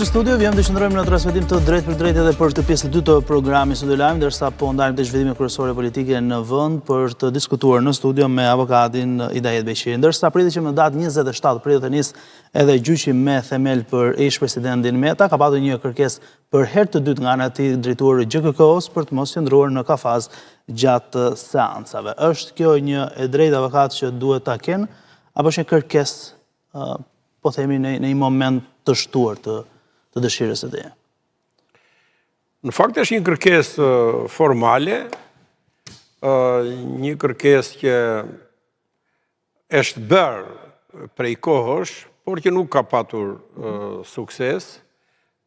në studio, vjem të qëndrojmë në transmetim të drejt për drejt edhe për këtë pjesë të dytë të programit Studio Lajm, ndërsa po ndajmë të zhvillime kryesore politike në vend për të diskutuar në studio me avokatin Idajet Beqiri. Ndërsa pritet që në datë 27 prill të nisë edhe gjyqi me themel për ish-presidentin Meta, ka patur një kërkesë për herë të dytë nga ana e drejtuari gjkk-s për të mos qëndruar në kafaz gjatë seancave. Është kjo një e drejtë avokat që duhet ta kenë apo është një kërkesë po themi në një moment të shtuar të dëshirës së teje? Në fakt është një kërkesë formale, një kërkesë që është bërë prej kohësh, por që nuk ka patur sukses,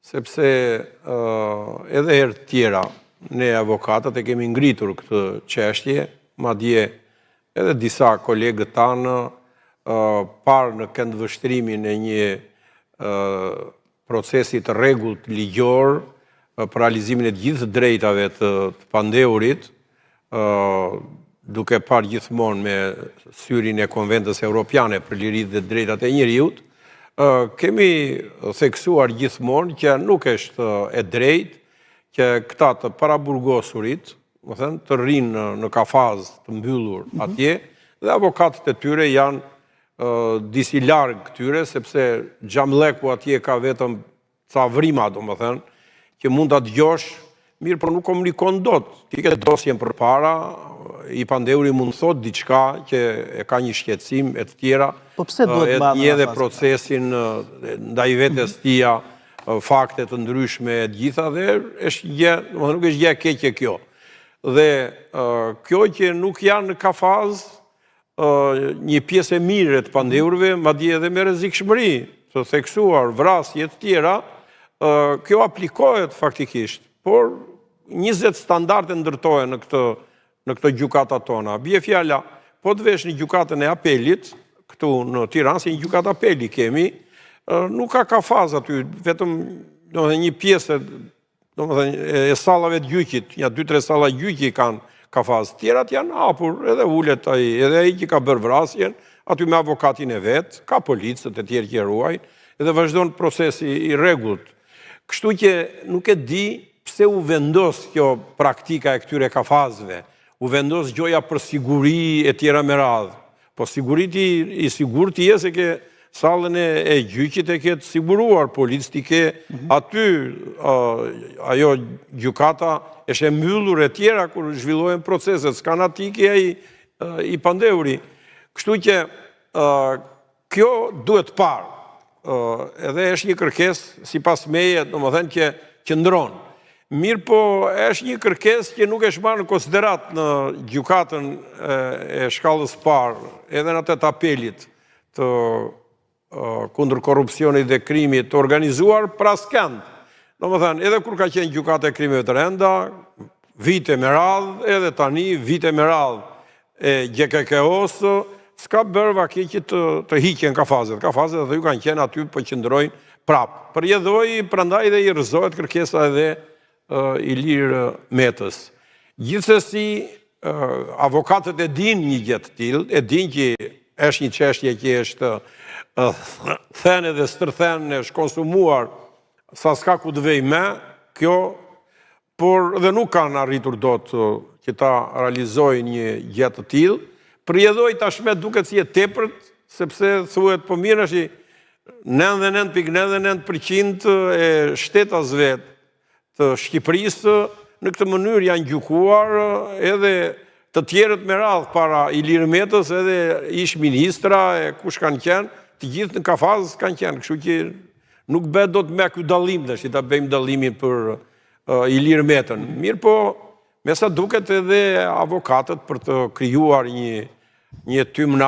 sepse edhe herë tjera ne avokatët e kemi ngritur këtë çështje, madje edhe disa kolegët tanë parë në këndvështrimin e një procesit rregullt ligjor për realizimin e të gjithë drejtave të pandeurit, duke parë gjithmonë me syrin e Konventës Evropiane për liritë dhe drejtat e njerëzit, kemi theksuar gjithmonë që nuk është e drejtë që këta të paraburgosurit, të rrinë në kafaz të mbyllur atje, dhe avokatët e tyre janë disi largë këtyre, sepse xhamleku atje ka vetëm ca vrima, domethënë, që mund ta dëgjosh, mirë, por nuk komunikon dot. Ti ke dosjen përpara, i pandeuri mund thot diçka që e ka një shqetësim e të tjera. Po pse duhet të marrë edhe procesin ndaj vetes tia, fakte të ndryshme e gjitha dhe është gjë, domethënë nuk është gjë e keqe kjo. Dhe kjo që nuk janë në kafaz një pjesë e mirë të pandeurve, madje edhe me rrezikshmëri të theksuar vrasje të tjera, kjo aplikohet faktikisht, por 20 standarde ndërtohen në këtë gjykata tona. Bie fjala, po të vesh një gjykatën e apelit, këtu në Tiranë, si një gjykatë apeli kemi, nuk ka kafaz aty, vetëm një pjesë e sallave të gjyqit, 2-3 salla gjyqi kanë kafaz. Tjerat janë hapur, edhe ullet ai, edhe ai që ka bërë vrasjen, aty me avokatin e vet, ka policët e tjerë që ruajnë, edhe vazhdon procesi i rregullt. Kështu që nuk e di pse u vendos kjo praktika e këtyre kafazve. U vendos gjoja për siguri e tjera me radhë. Po siguriti i sigurt ti je se ke sallën e gjyqit e ke të siguruar, policët i ke aty, ajo gjykata është e mbyllur e tjera kur zhvillohen proceset, s'kan atike i pandeuri. Kështu që kjo duhet parë, edhe është një kërkesë sipas meje, domethënë që qëndron. Mirë po është një kërkesë që nuk është marrë në konsiderat në gjykatën e shkallës parë, edhe në atë të apelit të kundër korrupsionit dhe krimit të organizuar për askënd. Domethënë, edhe kur ka qenë gjykata e krimeve të rënda, vite me radhë, edhe tani vite me radhë e GKK-s, s'ka bërë vakje të hiqen kafazet. Kafazet edhe ju kanë qenë aty për qëndrojnë prapë. Përjedhoi, prandaj dhe i rrëzohet kërkesa edhe Ilir Metës. Gjithsesi, avokatët e din një gjë të tillë, e din që është një çështje që është thënë dhe stërthënë, është konsumuar sa s'ka ku të vej me, kjo, por dhe nuk kanë arritur dot që ta realizojnë një gjë të tillë. Përjedhoi tashmë duket si e tepërt, sepse thuhet po mirë është 99.99% e shtetasve të Shqipërisë në këtë mënyrë janë gjykuar, edhe të tjerët me radhë para Ilir Metës, edhe ish ministra e kush kanë qenë, të gjithë në kafaz kanë qenë, kështu që nuk bëhet dot me ky dallim tash, ta bëjmë dallimin për Ilir Metën. Mirë po, me sa duket edhe avokatët për të krijuar një tymna